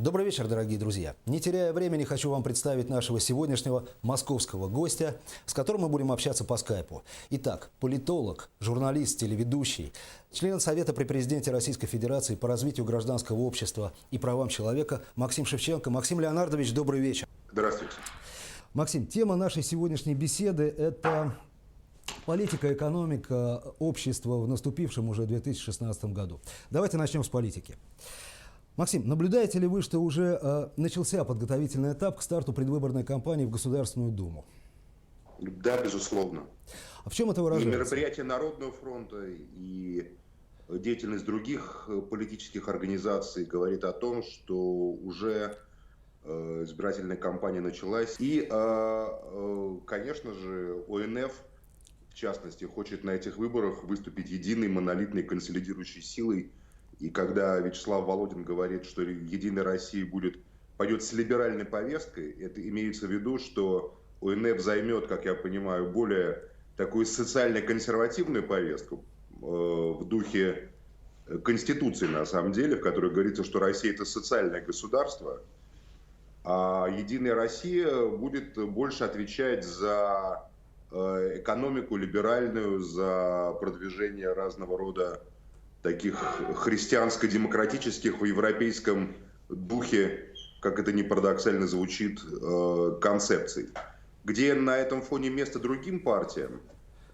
Добрый вечер, дорогие друзья. Не теряя времени, хочу вам представить нашего сегодняшнего московского гостя, с которым мы будем общаться по скайпу. Итак, политолог, журналист, телеведущий, член Совета при президенте Российской Федерации по развитию гражданского общества и правам человека Максим Шевченко. Максим Леонардович, добрый вечер. Здравствуйте. Максим, тема нашей сегодняшней беседы – это политика, экономика, общество в наступившем уже 2016 году. Давайте начнем с политики. Максим, наблюдаете ли вы, что уже начался подготовительный этап к старту предвыборной кампании в Государственную Думу? Да, безусловно. А в чем это выражается? И мероприятия Народного фронта, и деятельность других политических организаций говорит о том, что уже избирательная кампания началась. И, конечно же, ОНФ, в частности, хочет на этих выборах выступить единой, монолитной, консолидирующей силой. И когда Вячеслав Володин говорит, что «Единая Россия» пойдет с либеральной повесткой, это имеется в виду, что ОНФ займет, как я понимаю, более такую социально-консервативную повестку в духе Конституции, на самом деле, в которой говорится, что Россия – это социальное государство, а «Единая Россия» будет больше отвечать за экономику либеральную, за продвижение разного рода таких христианско-демократических в европейском духе, как это ни парадоксально звучит, концепций. Где на этом фоне место другим партиям?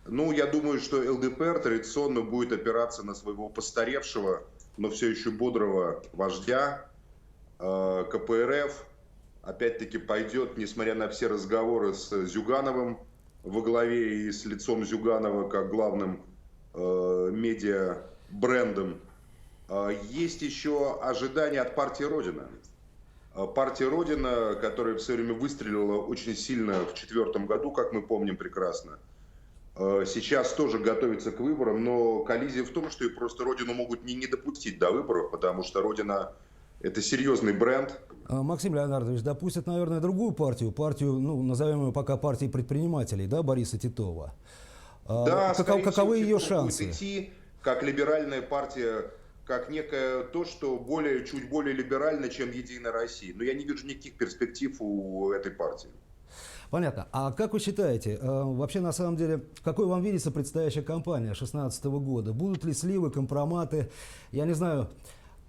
Ну, я думаю, что ЛДПР традиционно будет опираться на своего постаревшего, но все еще бодрого вождя. КПРФ опять-таки пойдет, несмотря на все разговоры с Зюгановым во главе и с лицом Зюганова как главным медиа брендом. Есть еще ожидания от партии Родина. Партия Родина, которая в свое время выстрелила очень сильно в 2004 году, как мы помним прекрасно, сейчас тоже готовится к выборам, но коллизия в том, что и просто Родину могут не допустить до выборов, потому что Родина – это серьезный бренд. Максим Леонардович, допустят, наверное, другую партию, ну, назовем ее пока партией предпринимателей, да, Бориса Титова. Да, каковы ее шансы? Будет идти как либеральная партия, как некое то, что чуть более либерально, чем «Единая Россия». Но я не вижу никаких перспектив у этой партии. Понятно. А как вы считаете, вообще на самом деле, какой вам видится предстоящая кампания 2016 года? Будут ли сливы, компроматы? Я не знаю,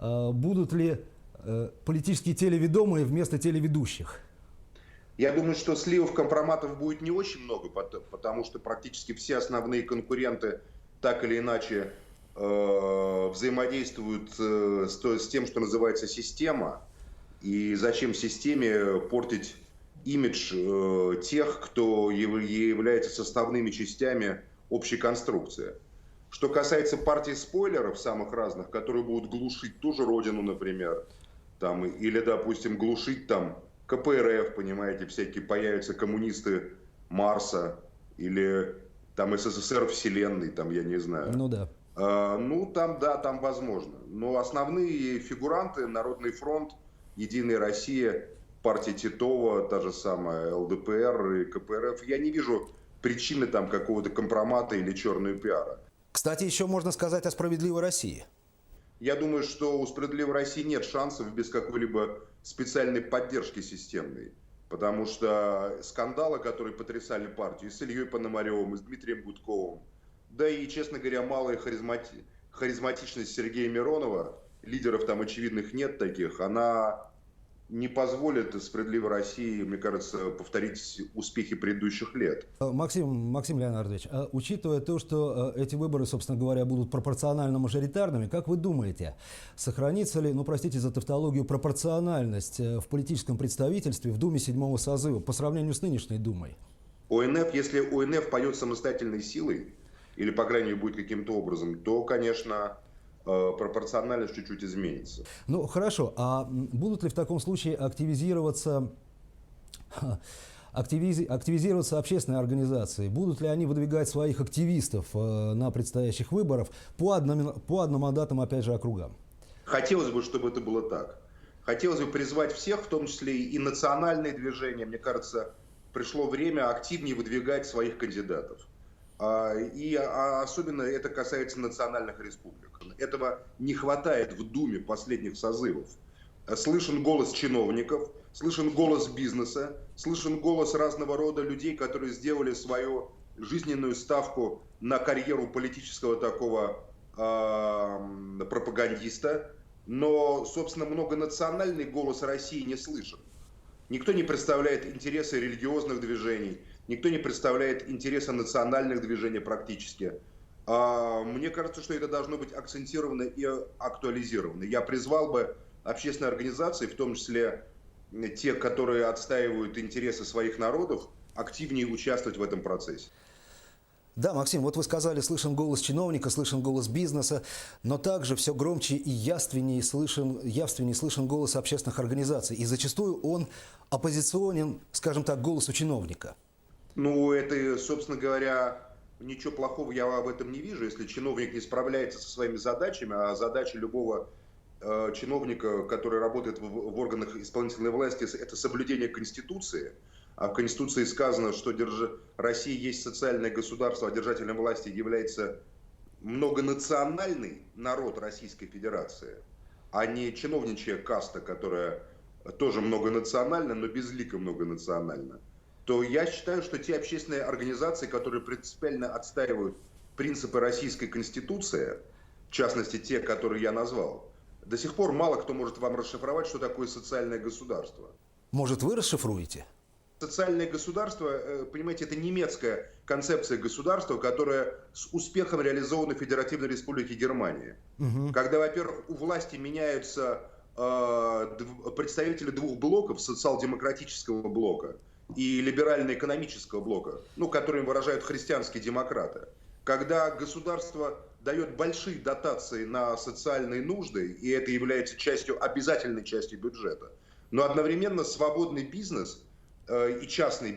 будут ли политические телеведомые вместо телеведущих? Я думаю, что сливов, компроматов будет не очень много, потому что практически все основные конкуренты так или иначе взаимодействуют с тем, что называется система. И зачем системе портить имидж тех, кто является составными частями общей конструкции. Что касается партий спойлеров самых разных, которые будут глушить ту же Родину, например, там, или, допустим, глушить там КПРФ, понимаете, всякие появятся коммунисты Марса, или там СССР Вселенной, там, я не знаю. Ну да. Ну, там, да, там возможно. Но основные фигуранты, Народный фронт, Единая Россия, партия Титова, та же самая ЛДПР и КПРФ, я не вижу причины там какого-то компромата или черного пиара. Кстати, еще можно сказать о «Справедливой России». Я думаю, что у «Справедливой России» нет шансов без какой-либо специальной поддержки системной. Потому что скандалы, которые потрясали партию, и с Ильей Пономаревым, и с Дмитрием Гудковым, да и, честно говоря, малая харизматичность Сергея Миронова, лидеров там очевидных нет таких, она не позволит «Справедливой России», мне кажется, повторить успехи предыдущих лет. Максим Леонардович, учитывая то, что эти выборы, собственно говоря, будут пропорционально-мажоритарными, как вы думаете, сохранится ли, ну простите за тавтологию, пропорциональность в политическом представительстве в Думе 7-го созыва по сравнению с нынешней Думой? Если ОНФ пойдет самостоятельной силой, или, по крайней мере, будет каким-то образом, то, конечно, пропорциональность чуть-чуть изменится. Ну, хорошо. А будут ли в таком случае активизироваться общественные организации? Будут ли они выдвигать своих активистов на предстоящих выборах по одномандатным, опять же, округам? Хотелось бы, чтобы это было так. Хотелось бы призвать всех, в том числе и национальные движения. Мне кажется, пришло время активнее выдвигать своих кандидатов. И особенно это касается национальных республик. Этого не хватает в Думе последних созывов. слышен голос чиновников, слышен голос бизнеса, слышен голос разного рода людей, которые сделали свою жизненную ставку на карьеру политического такого пропагандиста. Но, собственно, многонациональный голос России не слышен. Никто не представляет интересы религиозных движений, никто не представляет интересы национальных движений практически. Мне кажется, что это должно быть акцентировано и актуализировано. Я призвал бы общественные организации, в том числе те, которые отстаивают интересы своих народов, активнее участвовать в этом процессе. Да, Максим, вот вы сказали, слышен голос чиновника, слышен голос бизнеса, но также все громче и явственнее слышен голос общественных организаций. И зачастую он оппозиционен, скажем так, голосу чиновника. Ну, это, собственно говоря, ничего плохого я в этом не вижу, если чиновник не справляется со своими задачами, а задача любого чиновника, который работает в органах исполнительной власти, это соблюдение Конституции. А в Конституции сказано, что Россия есть социальное государство, а держателем власти является многонациональный народ Российской Федерации, а не чиновничья каста, которая тоже многонациональна, но безлико многонациональна. То я считаю, что те общественные организации, которые принципиально отстаивают принципы Российской Конституции, в частности те, которые я назвал, до сих пор мало кто может вам расшифровать, что такое социальное государство. Может, вы расшифруете? Социальное государство, понимаете, это немецкая концепция государства, которая с успехом реализована в Федеративной Республике Германия. Угу. Когда, во-первых, у власти меняются представители двух блоков, социал-демократического блока и либерально-экономического блока, которыми выражают христианские демократы. Когда государство дает большие дотации на социальные нужды, и это является обязательной частью бюджета, но одновременно свободный бизнес и частное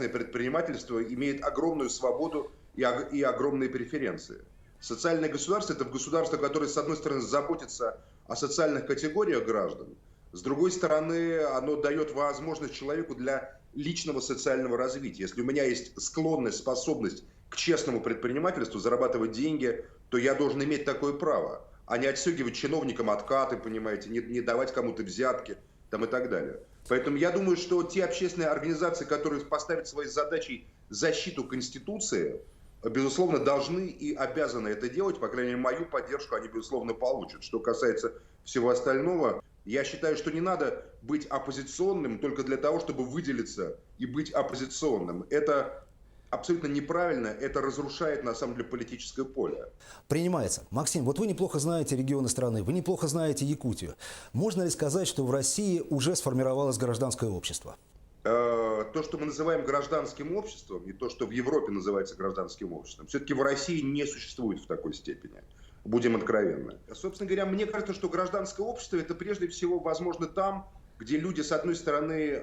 предпринимательство имеет огромную свободу и огромные преференции. Социальное государство – это государство, которое, с одной стороны, заботится о социальных категориях граждан, с другой стороны, оно дает возможность человеку для личного социального развития. Если у меня есть склонность, способность к честному предпринимательству, зарабатывать деньги, то я должен иметь такое право, а не отстегивать чиновникам откаты, понимаете, не давать кому-то взятки и так далее. Поэтому я думаю, что те общественные организации, которые поставят своей задачей защиту Конституции, безусловно, должны и обязаны это делать. По крайней мере, мою поддержку они, безусловно, получат. Что касается всего остального, я считаю, что не надо быть оппозиционным только для того, чтобы выделиться и быть оппозиционным. Это абсолютно неправильно, это разрушает, на самом деле, политическое поле. Принимается. Максим, вот вы неплохо знаете регионы страны, вы неплохо знаете Якутию. Можно ли сказать, что в России уже сформировалось гражданское общество? То, что мы называем гражданским обществом, и то, что в Европе называется гражданским обществом, все-таки в России не существует в такой степени. Будем откровенны. Собственно говоря, мне кажется, что гражданское общество – это прежде всего возможно там, где люди, с одной стороны,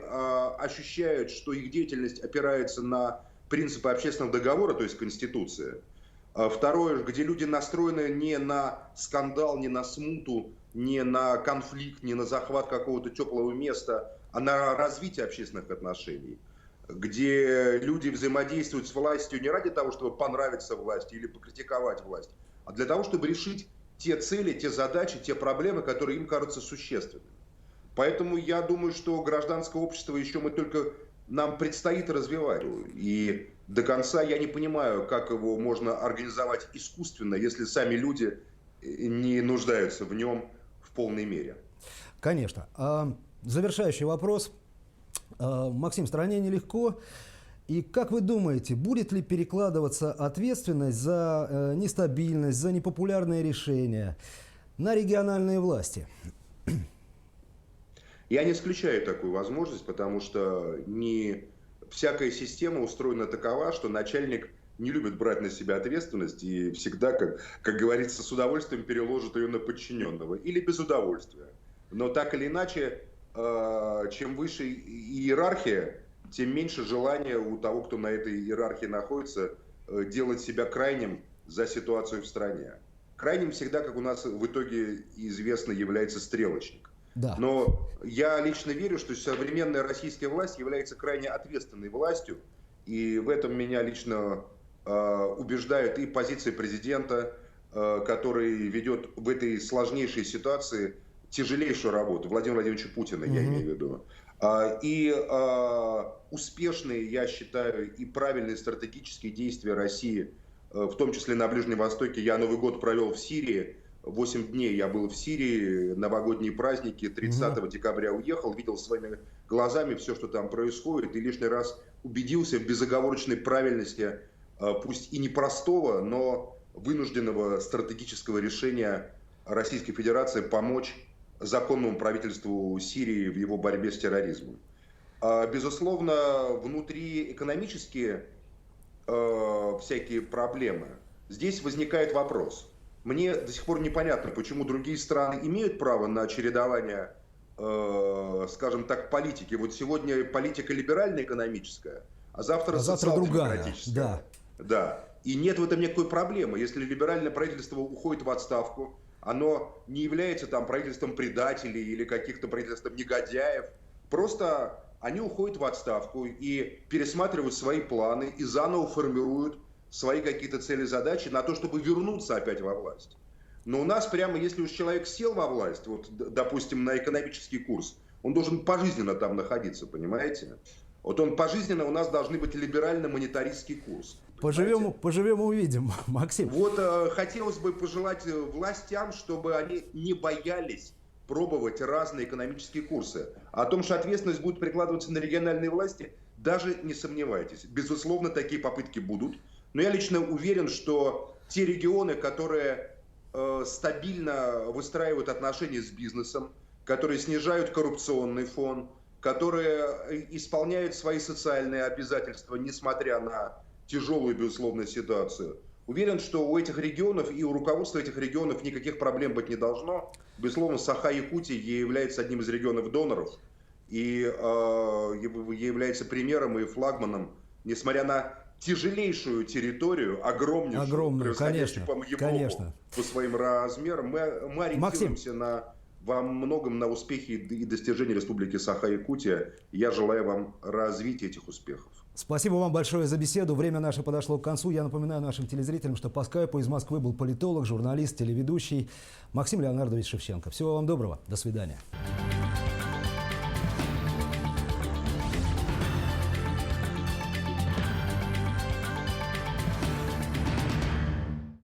ощущают, что их деятельность опирается на принципы общественного договора, то есть Конституция. Второе, где люди настроены не на скандал, не на смуту, не на конфликт, не на захват какого-то теплого места, а на развитие общественных отношений. Где люди взаимодействуют с властью не ради того, чтобы понравиться власти или покритиковать власть, а для того, чтобы решить те цели, те задачи, те проблемы, которые им кажутся существенными. Поэтому я думаю, что гражданское общество еще нам предстоит развивать. И до конца я не понимаю, как его можно организовать искусственно, если сами люди не нуждаются в нем в полной мере. Конечно. Завершающий вопрос. Максим, стране нелегко. И как вы думаете, будет ли перекладываться ответственность за нестабильность, за непопулярные решения на региональные власти? Я не исключаю такую возможность, потому что не всякая система устроена такова, что начальник не любит брать на себя ответственность и всегда, как говорится, с удовольствием переложит ее на подчиненного или без удовольствия. Но так или иначе, чем выше иерархия, тем меньше желания у того, кто на этой иерархии находится, делать себя крайним за ситуацию в стране. Крайним всегда, как у нас в итоге известно, является стрелочник. Да. Но я лично верю, что современная российская власть является крайне ответственной властью, и в этом меня лично убеждают и позиции президента, который ведет в этой сложнейшей ситуации тяжелейшую работу, Владимира Владимировича Путина, я имею в виду. И успешные, я считаю, и правильные стратегические действия России, в том числе на Ближнем Востоке. Я Новый год провел в Сирии, 8 дней я был в Сирии, новогодние праздники, 30 декабря уехал, видел своими глазами все, что там происходит, и лишний раз убедился в безоговорочной правильности, пусть и непростого, но вынужденного стратегического решения Российской Федерации помочь законному правительству Сирии в его борьбе с терроризмом. Безусловно, внутри экономические всякие проблемы. Здесь возникает вопрос. Мне до сих пор непонятно, почему другие страны имеют право на чередование, скажем так, политики. Вот сегодня политика либеральная экономическая, а завтра социал-демократическая. Да. Да. И нет в этом никакой проблемы. Если либеральное правительство уходит в отставку, оно не является там правительством предателей или каких-то правительством негодяев. Просто они уходят в отставку и пересматривают свои планы и заново формируют свои какие-то цели, задачи на то, чтобы вернуться опять во власть. Но у нас прямо, если уж человек сел во власть, вот, допустим, на экономический курс, он должен пожизненно там находиться, понимаете? Вот он пожизненно, у нас должны быть либерально-монетаристский курс. Поживем, увидим, Максим. Вот хотелось бы пожелать властям, чтобы они не боялись пробовать разные экономические курсы. О том, что ответственность будет прикладываться на региональные власти, даже не сомневайтесь. Безусловно, такие попытки будут. Но я лично уверен, что те регионы, которые стабильно выстраивают отношения с бизнесом, которые снижают коррупционный фон, которые исполняют свои социальные обязательства, несмотря на тяжелую, безусловно, ситуацию. Уверен, что у этих регионов и у руководства этих регионов никаких проблем быть не должно. Безусловно, Саха-Якутия является одним из регионов-доноров и является примером и флагманом, несмотря на тяжелейшую территорию, огромнейшую, превосходящую, по-моему, по своим размерам, мы ориентируемся во многом на успехи и достижения Республики Саха-Якутия. Я желаю вам развития этих успехов. Спасибо вам большое за беседу. Время наше подошло к концу. Я напоминаю нашим телезрителям, что по скайпу из Москвы был политолог, журналист, телеведущий Максим Леонардович Шевченко. Всего вам доброго. До свидания.